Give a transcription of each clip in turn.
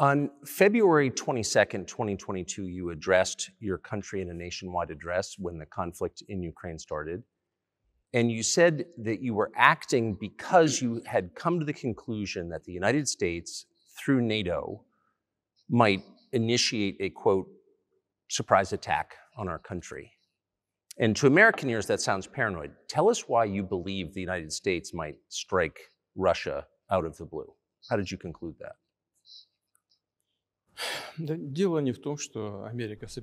On February 22nd, 2022, you addressed your country in a nationwide address when the conflict in Ukraine started. And you said that you were acting because you had come to the conclusion that the United States, through NATO, might initiate a, quote, surprise attack on our country. And to American ears, that sounds paranoid. Tell us why you believe the United States might strike Russia out of the blue. How did you conclude that?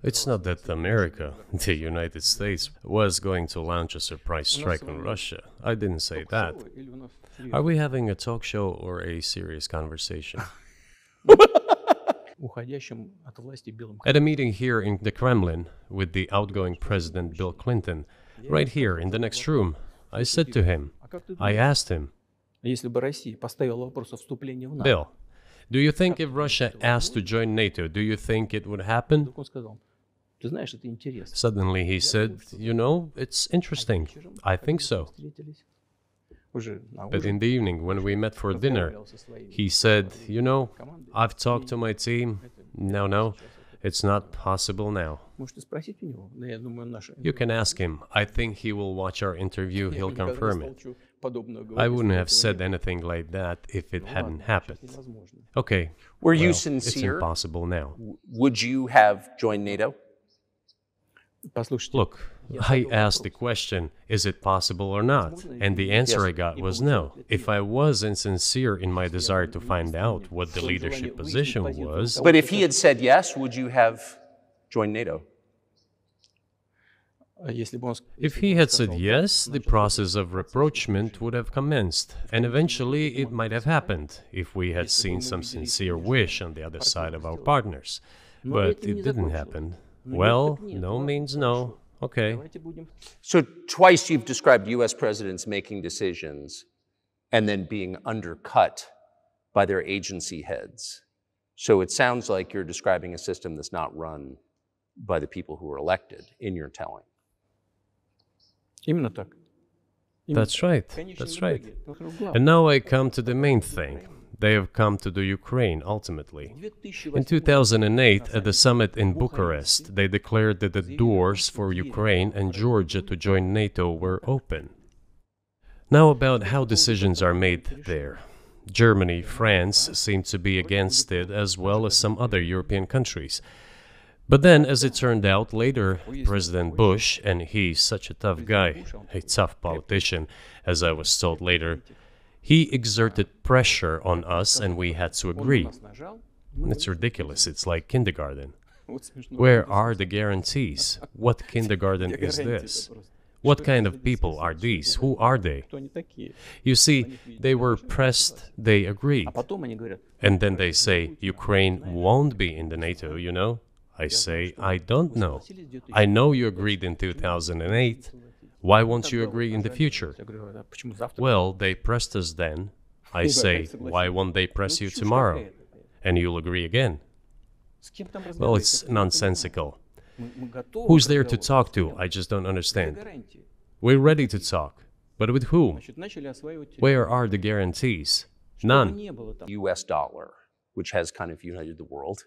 It's not that America, the United States, was going to launch a surprise strike on Russia. I didn't say that. Are we having a talk show or a serious conversation? At a meeting here in the Kremlin with the outgoing President Bill Clinton, right here in the next room, I said to him, I asked him, Bill, do you think if Russia asked to join NATO, do you think it would happen? Suddenly he said, you know, it's interesting. I think so. But in the evening, when we met for dinner, he said, you know, I've talked to my team. No, it's not possible now. You can ask him. I think he will watch our interview. He'll confirm it. I wouldn't have said anything like that if it hadn't happened. Okay. Were you sincere? It's impossible now. Would you have joined NATO? Look, I asked the question, is it possible or not? And the answer I got was no. If I was insincere in my desire to find out what the leadership position was... But if he had said yes, would you have joined NATO? If he had said yes, the process of rapprochement would have commenced, and eventually it might have happened, if we had seen some sincere wish on the other side of our partners. But it didn't happen. Well, no means no. Okay. So twice you've described U.S. presidents making decisions and then being undercut by their agency heads. So it sounds like you're describing a system that's not run by the people who were elected, in your telling. That's right. That's right. And now I come to the main thing. They have come to the Ukraine, ultimately. In 2008, at the summit in Bucharest, they declared that the doors for Ukraine and Georgia to join NATO were open. Now about how decisions are made there. Germany, France seem to be against it, as well as some other European countries. But then, as it turned out later, President Bush, and he's such a tough guy, a tough politician, as I was told later, he exerted pressure on us and we had to agree. It's ridiculous, it's like kindergarten. Where are the guarantees? What kindergarten is this? What kind of people are these? Who are they? You see, they were pressed, they agreed. And then they say, Ukraine won't be in the NATO, you know? I say, I don't know. I know you agreed in 2008. Why won't you agree in the future? Well, they pressed us then. I say, why won't they press you tomorrow? And you'll agree again. Well, it's nonsensical. Who's there to talk to? I just don't understand. We're ready to talk. But with whom? Where are the guarantees? None. US dollar, which has kind of united the world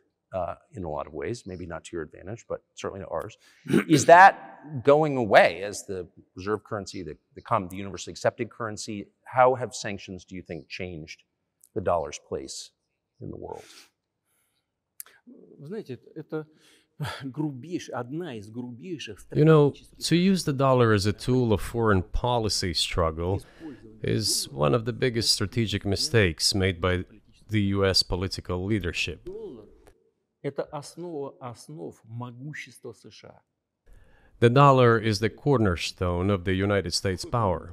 in a lot of ways, maybe not to your advantage, but certainly to ours. Is that going away as the reserve currency, the universally accepted currency? How have sanctions, do you think, changed the dollar's place in the world? You know, to use the dollar as a tool of foreign policy struggle is one of the biggest strategic mistakes made by the US political leadership. The dollar is the cornerstone of the United States power.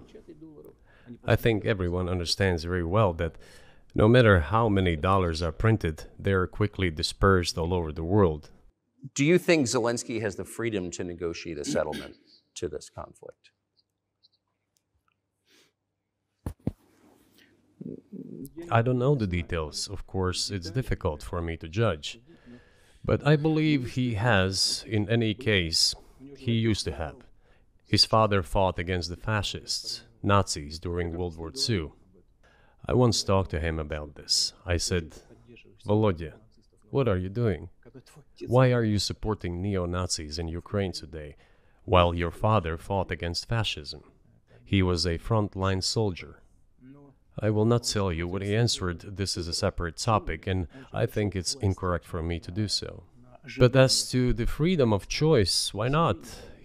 I think everyone understands very well that no matter how many dollars are printed, they are quickly dispersed all over the world. Do you think Zelensky has the freedom to negotiate a settlement to this conflict? I don't know the details. Of course, it's difficult for me to judge. But I believe he has, in any case, he used to have. His father fought against the fascists, Nazis, during World War II. I once talked to him about this. I said, Volodya, What are you doing? Why are you supporting neo-Nazis in Ukraine today, while your father fought against fascism? He was a frontline soldier. I will not tell you what he answered. This is a separate topic, and I think it's incorrect for me to do so. But as to the freedom of choice, why not?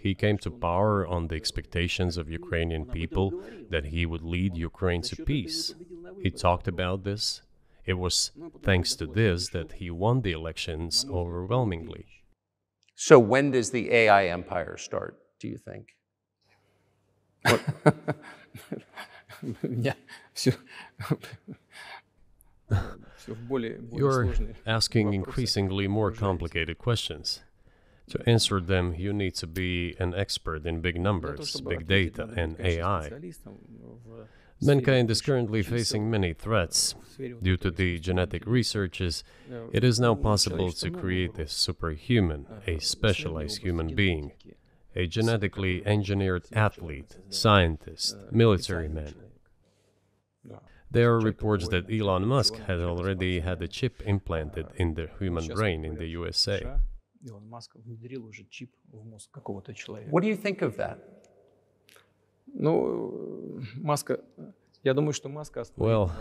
He came to power on the expectations of Ukrainian people that he would lead Ukraine to peace. He talked about this. It was thanks to this that he won the elections overwhelmingly. So when does the AI empire start, do you think? You're asking increasingly more complicated questions. To answer them, you need to be an expert in big numbers, big data, and AI. Mankind is currently facing many threats. Due to the genetic researches, it is now possible to create a superhuman, a specialized human being, a genetically engineered athlete, scientist, military man. There are reports that Elon Musk had already had a chip implanted in the human brain in the USA. What do you think of that? Well,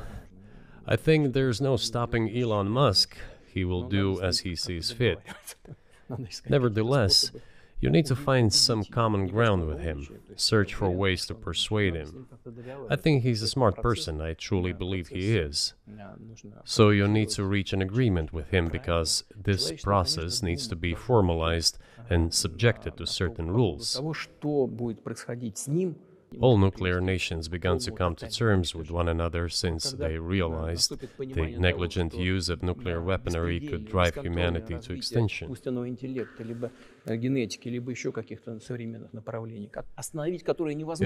I think there's no stopping Elon Musk. He will do as he sees fit. Nevertheless, you need to find some common ground with him, search for ways to persuade him. I think he's a smart person, I truly believe he is. So you need to reach an agreement with him because this process needs to be formalized and subjected to certain rules. All nuclear nations began to come to terms with one another since they realized the negligent use of nuclear weaponry could drive humanity to extinction.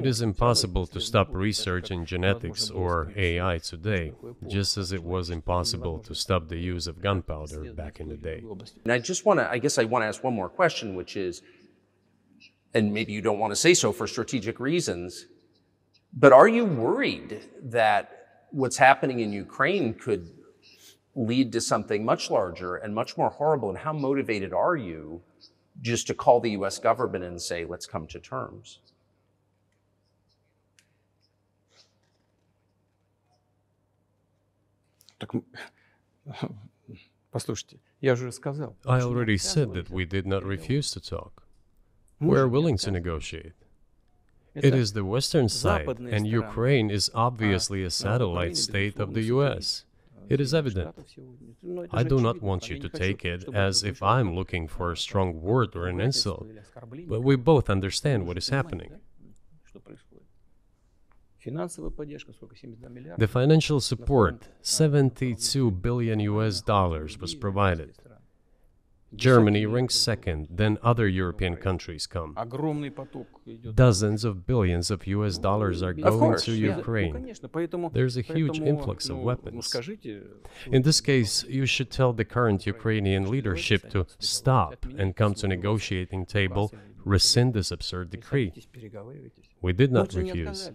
It is impossible to stop research in genetics or AI today, just as it was impossible to stop the use of gunpowder back in the day. And I guess I want to ask one more question, which is, and maybe you don't want to say so for strategic reasons, but are you worried that what's happening in Ukraine could lead to something much larger and much more horrible? And how motivated are you just to call the US government and say, let's come to terms? I already said that we did not refuse to talk. We're willing to negotiate. It is the Western side, and Ukraine is obviously a satellite state of the US. It is evident. I do not want you to take it as if I'm looking for a strong word or an insult, but we both understand what is happening. The financial support, $72 billion was provided. Germany ranks second, then other European countries come. Dozens of billions of US dollars are going to Ukraine. There's a huge influx of weapons. In this case, you should tell the current Ukrainian leadership to stop and come to negotiating table, rescind this absurd decree. We did not refuse.